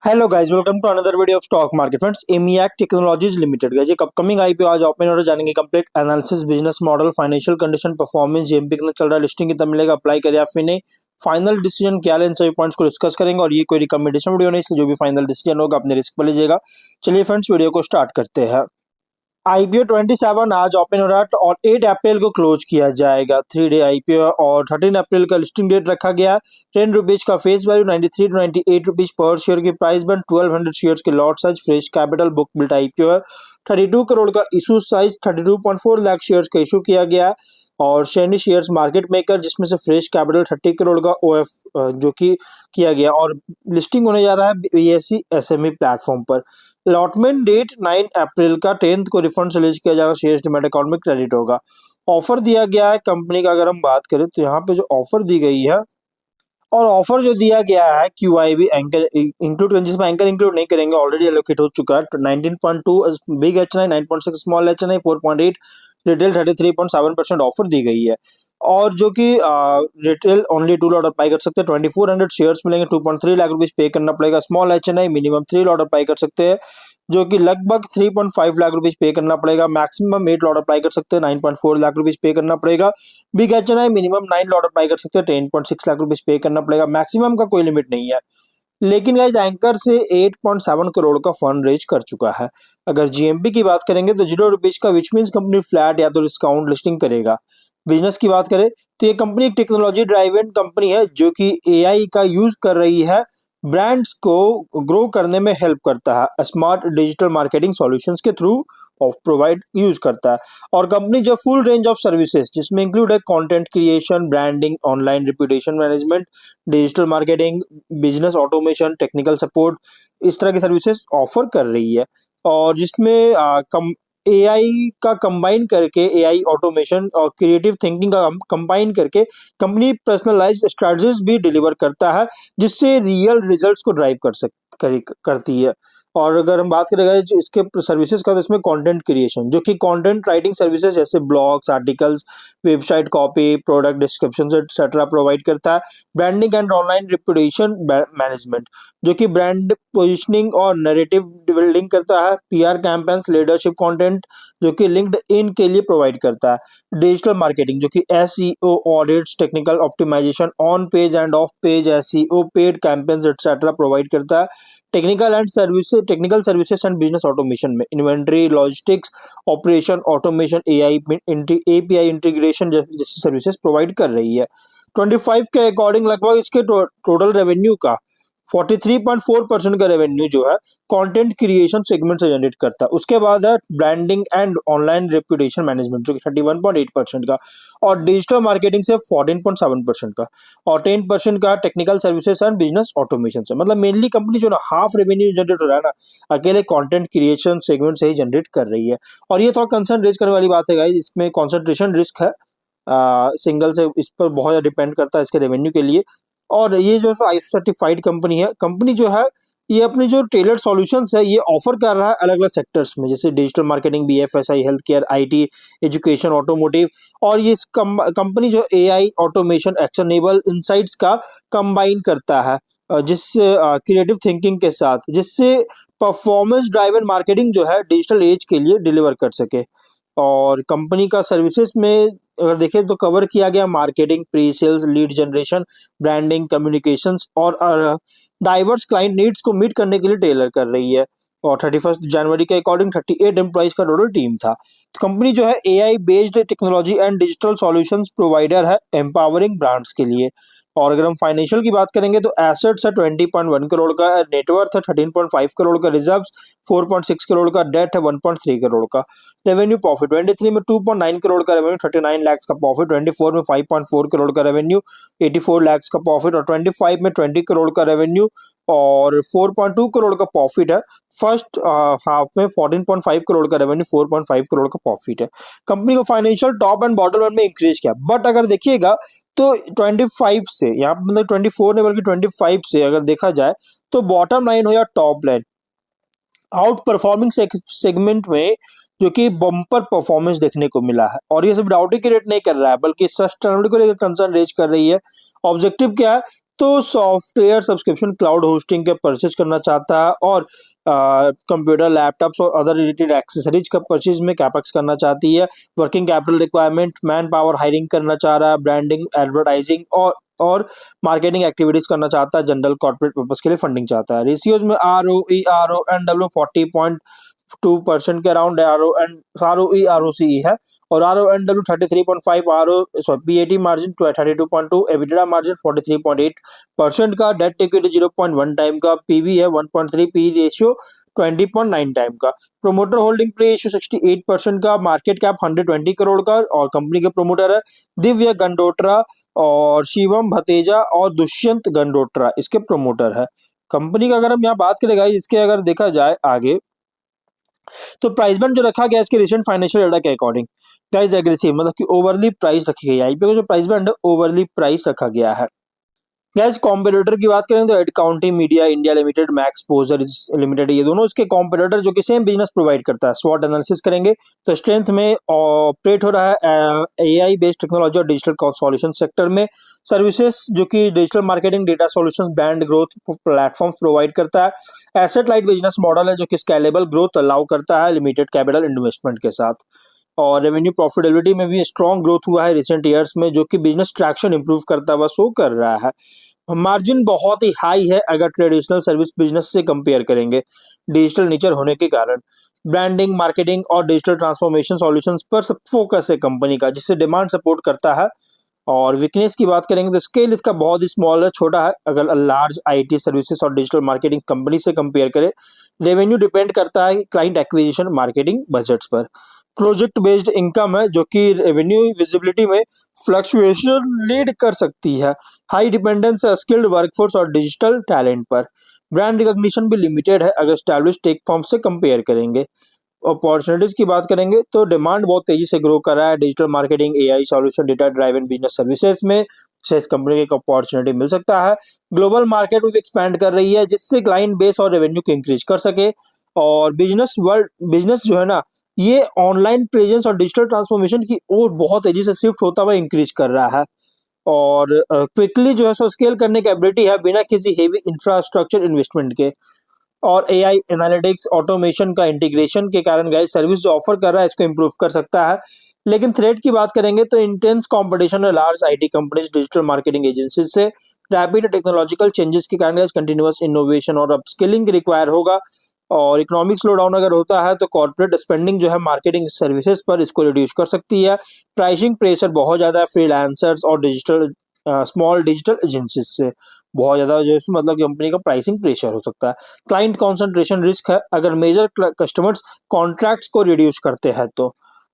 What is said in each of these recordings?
Hello guys, welcome to another video of stock market friends. एमियाक technologies limited guys, एक upcoming IPO आज open हो रहा है। जानेंगे complete analysis, business model, financial condition, performance, GMP कितना चल रहा है, लिस्टिंग कितना मिलेगा, अप्लाई करें या फिर नहीं, फाइनल डिसीजन क्या है, इन सभी पॉइंट्स को डिस्कस करेंगे। और ये कोई रिकमेंडेशन वीडियो नहीं, इसलिए जो भी फाइनल डिसीजन होगा अपने रिस्क पर लीजिएगा। चलिए फ्रेंड्स, वीडियो को स्टार्ट करते हैं। आईपीओ 27 आज ओपन हो रहा है और 8 अप्रैल को क्लोज किया जाएगा। 3 डे आईपीओ और 13 अप्रैल का लिस्टिंग डेट रखा गया। 10 रुपीज का फेस वैल्यू, 93 टू 98 रुपीज पर शेयर की प्राइस बन, 1200 शेयर्स के lot size, fresh capital, book built IPO है। 32 करोड़ का इशू साइज, 32.4 लाख शेयर्स का इशू किया गया है। और शेनी शेयर्स मार्केट मेकर, जिसमें से फ्रेश कैपिटल 30 करोड़ का ओएफ जो कि किया गया और लिस्टिंग होने जा रहा है बीएसई एसएमई प्लेटफॉर्म पर। अलॉटमेंट डेट 9 अप्रैल का, 10th को रिफंड रिलीज किया जाएगा, शेयर्स डीमैट अकाउंट में क्रेडिट होगा। ऑफर दिया गया है कंपनी का, अगर हम बात करें तो यहाँ पे जो ऑफर दी गई है और ऑफर जो दिया गया है QIB एंकर इंक्लूड, जिसमें एंकर इंक्लूड नहीं करेंगे, ऑलरेडी एलोकेट हो चुका है। 19.2 big HNI, 9.6 small HNI, 4.8 retail, 33.7% offer दी गई है। और जो कि रिटेल ओनली 2 लॉट अप्लाई कर सकते हैं, 2400 शेयर्स मिलेंगे, 2.3 लाख रुपीज पे करना पड़ेगा। Small HNI minimum 3 lot apply कर सकते हैं, जो कि लगभग 3.5 लाख रुपीज पे करना पड़ेगा। मैक्सिमम 8 लॉट अप्लाई कर सकते हैं, 9.4 लाख रुपीज पे करना पड़ेगा। Big HNI minimum 9 lot apply कर सकते हैं, 10.6 लाख रुपीज पे करना पड़ेगा। मैक्सिमम का कोई लिमिट नहीं है। लेकिन गाइस, एंकर से 8.7 करोड़ का फंड रेज कर चुका है। अगर जीएमपी की बात करेंगे तो 0 रुपीज का, विच मीन्स कंपनी फ्लैट या तो डिस्काउंट लिस्टिंग करेगा। बिजनेस की बात करें तो ये कंपनी एक टेक्नोलॉजी ड्राइवन कंपनी है, जो कि एआई का यूज कर रही है, ब्रांड्स को ग्रो करने में हेल्प करता है, स्मार्ट डिजिटल मार्केटिंग सॉल्यूशंस के थ्रू ऑफ प्रोवाइड यूज करता है। और कंपनी जो फुल रेंज ऑफ सर्विसेज, जिसमें इंक्लूड है content creation, branding, online reputation management, digital marketing, business automation, technical support, इस तरह की सर्विसेज ऑफर कर रही है। और जिसमें एआई का कंबाइन करके, एआई ऑटोमेशन और क्रिएटिव थिंकिंग का कंबाइन करके कंपनी पर्सनलाइज्ड स्ट्रेटजीज भी डिलीवर करता है, जिससे रियल रिजल्ट्स को ड्राइव करती है। और अगर हम बात करें इसके सर्विसेज का, तो इसमें कंटेंट क्रिएशन, जो कि कंटेंट राइटिंग सर्विसेज जैसे blogs, articles, website copy, product description etcetera provide करता है। Branding and online reputation management, जो कि ब्रांड पोजिशनिंग और नैरेटिव बिल्डिंग करता है। पीआर कैंपेन्स, लीडरशिप कंटेंट, जो कि लिंक्ड इन के लिए प्रोवाइड करता है। डिजिटल मार्केटिंग, जो कि SEO audits, technical optimisation, on page and off page SEO, paid campaigns etcetera provide करता है। Technical services and business automation में inventory, logistics, operation automation, API integration जैसी सर्विसेज प्रोवाइड कर रही है। 25 के अकॉर्डिंग लगभग इसके टोटल रेवेन्यू का 43.4% का रेवेन्यू जो है कंटेंट क्रिएशन सेगमेंट से जनरेट करता है। उसके बाद है branding and online reputation management, जो कि 31.8% का, और डिजिटल मार्केटिंग से 14.7% का, और 10% का technical services and business automation से। मतलब मेनली कंपनी जो ना हाफ रेवेन्यू जनरेट हो रहा है ना, अकेले कंटेंट क्रिएशन सेगमेंट से ही जनरेट कर रही है। और ये थोड़ा कंसर्न रेज करने वाली बात है गाइस, इसमें कॉन्सेंट्रेशन रिस्क है। सिंगल से इस पर बहुत ज़्यादा डिपेंड करता है इसके रेवेन्यू के लिए। और ये जो ISO सर्टिफाइड कंपनी है, कंपनी जो है ये अपनी जो टेलर्ड सॉल्यूशंस है ये ऑफर कर रहा है अलग अलग सेक्टर्स में, जैसे digital marketing, BFSI, health care, IT, education, automotive. और ये कंपनी जो AI ऑटोमेशन, एक्शनेबल इनसाइट्स का कंबाइन करता है, जिससे क्रिएटिव थिंकिंग के साथ, जिससे परफॉर्मेंस ड्राइवन मार्केटिंग जो है डिजिटल एज के लिए डिलीवर कर सके। और कंपनी का सर्विसेज में अगर देखें तो कवर किया गया marketing, pre sales, lead generation, branding, communications, और डाइवर्स क्लाइंट नीड्स को मीट करने के लिए टेलर कर रही है। और 31 जनवरी के अकॉर्डिंग 38 एम्प्लॉइज का टोटल टीम था। तो कंपनी जो है AI based technology and digital solutions provider है, एम्पावरिंग ब्रांड्स के लिए। और अगर हम फाइनेंशियल की बात करेंगे तो एसेट्स है 20.1 करोड़ का, नेटवर्थ है 13.5 करोड़ का, रिजर्व्स 4.6 करोड़ का, डेट है 1.3 करोड़ का। रेवेन्यू प्रॉफिट 23 में 2.9 करोड़ का रेवेन्यू, 39 लाख का प्रॉफिट, 24 में 5.4 करोड़ का रेवेन्यू, 84 लाख का प्रॉफिट, और 25 में 20 करोड़ का रेवेन्यू और 4.2 करोड़ का प्रॉफिट है। फर्स्ट हाफ में 14.5 करोड़ का रेवेन्यू, 4.5 करोड़ का प्रॉफिट है। कंपनी को financial top and bottom line में इंक्रीज किया, बट अगर देखिएगा तो 25 से यहाँ मतलब 24 ने बल्कि 25 से अगर देखा जाए तो बॉटम लाइन हो या top line, out performing segment में जो कि बम्पर परफॉर्मेंस देखने को मिला है। और ये सिर्फ डाउटी क्रिएट नहीं कर रहा है, बल्कि सस्टेनेबिलिटी को लेकर कंसर्न रेज कर रही है। ऑब्जेक्टिव क्या है तो सॉफ्टवेयर सब्सक्रिप्शन क्लाउड होस्टिंग के परचेज करना चाहता है और कंप्यूटर लैपटॉप्स और अदर रिलेटेड एक्सेसरीज का परचेज में कैपेक्स करना चाहती है। Working capital requirement, man power hiring करना चाह रहा है, ब्रांडिंग एडवर्टाइजिंग और मार्केटिंग एक्टिविटीज करना चाहता है, जनरल कॉर्पोरेट पर्पस के लिए फंडिंग चाहता है। रेशियोज में ROE डब्ल्यू 40.2% के अराउंड ROE है और RONW 33.5, PAT मार्जिन 32.2, एबिटेडा मार्जिन 43.8% का, डेट इक्विटी 0.1 टाइम का, पीवी है 1.3, पी रेशियो 20.9 टाइम का, प्रोमोटर होल्डिंग रेशियो 68% का, मार्केट कैप 120 करोड़ का और कंपनी के प्रोमोटर है दिव्य गंडोत्रा और शिवम भतेजा और दुष्यंत गंडोत्रा इसके प्रोमोटर है। कंपनी का अगर हम यहाँ बात करें गाइस, इसके अगर देखा जाए आगे तो प्राइस बैंड जो रखा गया इसके रिसेंट फाइनेंशियल डाटा के अकॉर्डिंग गाइस एग्रेसिव, मतलब कि ओवरली प्राइस रखी गई है। आईपीओ का जो प्राइस बैंड है ओवरली प्राइस रखा गया है। गैस कॉम्पिटिटर की बात करें तो एडकाउंटिंग media India limited, max पोजर limited, ये दोनों इसके कॉम्पिटिटर जो कि सेम बिजनेस प्रोवाइड करता है। स्वॉट एनालिसिस करेंगे तो स्ट्रेंथ में ऑपरेट हो रहा है एआई बेस्ड टेक्नोलॉजी और डिजिटल सॉल्यूशन सेक्टर में। सर्विसेज जो कि digital marketing, data solutions, brand growth platform provide करता है। एसेट लाइट बिजनेस मॉडल है जो कि स्केलेबल ग्रोथ अलाउ करता है लिमिटेड कैपिटल इन्वेस्टमेंट के साथ। और रेवेन्यू प्रॉफिटेबिलिटी में भी स्ट्रॉन्ग ग्रोथ हुआ है रिसेंट ईयर्स में, जो कि बिजनेस ट्रैक्शन इंप्रूव करता हुआ शो कर रहा है। मार्जिन बहुत ही हाई है अगर ट्रेडिशनल सर्विस बिजनेस से कंपेयर करेंगे, डिजिटल नेचर होने के कारण। ब्रांडिंग, मार्केटिंग और डिजिटल ट्रांसफॉर्मेशन सॉल्यूशंस पर सब फोकस है कंपनी का, जिससे डिमांड सपोर्ट करता है। और वीकनेस की बात करेंगे तो स्केल इसका बहुत ही स्मॉल है, छोटा है अगर लार्ज आईटी सर्विसेज और डिजिटल मार्केटिंग कंपनी से कंपेयर करें। रेवेन्यू डिपेंड करता है क्लाइंट एक्विजिशन मार्केटिंग बजट्स पर। प्रोजेक्ट बेस्ड इनकम है जो कि रेवेन्यू विजिबिलिटी में फ्लक्चुएशन लीड कर सकती है। हाई डिपेंडेंस है स्किल्ड वर्कफोर्स और डिजिटल टैलेंट पर। ब्रांड रिकॉग्निशन भी लिमिटेड है अगर स्टैब्लिश टेक फर्म से कंपेयर करेंगे। अपॉर्चुनिटीज की बात करेंगे तो डिमांड बहुत तेजी से ग्रो कर रहा है digital marketing, AI solution, data driven business services में से इस कंपनी को एक अपॉर्चुनिटी मिल सकता है। ग्लोबल मार्केट में भी एक्सपैंड कर रही है जिससे क्लाइंट बेस और रेवेन्यू को इंक्रीज कर सके। और बिजनेस जो है ना, ये ऑनलाइन प्रेजेंस और डिजिटल ट्रांसफॉर्मेशन की ओर बहुत तेजी से शिफ्ट होता हुआ इंक्रीज कर रहा है। और क्विकली जो है सो स्केल करने की एबिलिटी है बिना किसी हेवी इंफ्रास्ट्रक्चर इन्वेस्टमेंट के। और एआई एनालिटिक्स ऑटोमेशन का इंटीग्रेशन के कारण गाइस सर्विस जो ऑफर कर रहा है इसको इंप्रूव कर सकता है। लेकिन थ्रेट की बात करेंगे तो इंटेंस कंपटीशन है large IT companies, digital marketing agencies से। रैपिड टेक्नोलॉजिकल चेंजेस के कारण कंटिन्यूअस इनोवेशन और अपस्किलिंग रिक्वायर होगा। और इकोनॉमिक स्लो डाउन अगर होता है तो कॉर्पोरेट स्पेंडिंग जो है मार्केटिंग सर्विसेज पर इसको रिड्यूस कर सकती है। प्राइसिंग प्रेशर बहुत ज्यादा है फ्रीलांसर्स और डिजिटल स्मॉल डिजिटल एजेंसीज से बहुत ज्यादा जो है मतलब कंपनी का प्राइसिंग प्रेशर हो सकता है। क्लाइंट कॉन्सेंट्रेशन रिस्क है अगर मेजर कस्टमर्स कॉन्ट्रैक्ट्स को रिड्यूस करते हैं तो।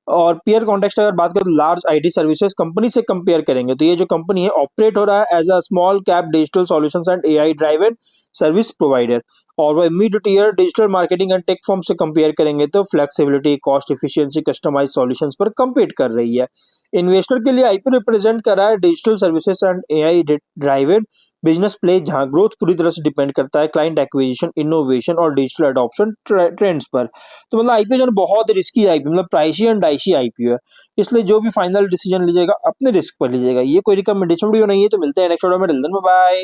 और पीयर कॉन्टेक्स्ट अगर बात करें तो लार्ज आईटी सर्विसेज कंपनी से कंपेयर करेंगे तो ये जो कंपनी है ऑपरेट हो रहा है as a small cap digital solutions and AI driven service provider. और वह mid tier digital marketing and tech firm से कंपेयर करेंगे तो flexibility, cost efficiency, customise solutions पर compete कर रही है। इन्वेस्टर के लिए आईपीओ रिप्रेजेंट कर रहा है digital services and AI driven business play, जहां ग्रोथ पूरी तरह से डिपेंड करता है क्लाइंट एक्विजिशन, इनोवेशन और डिजिटल अडॉप्शन ट्रेंड्स पर। तो मतलब आईपीओ जो है बहुत रिस्की आईपीओ, मतलब प्राइसी एंड डाइसी आईपीओ है, इसलिए जो भी फाइनल डिसीजन लीजिएगा अपने रिस्क पर लीजिएगा। ये कोई रिकमेंडेशन वीडियो नहीं है। तो मिलते हैं नेक्स्ट वीडियो में, टिल देन बाय बाय।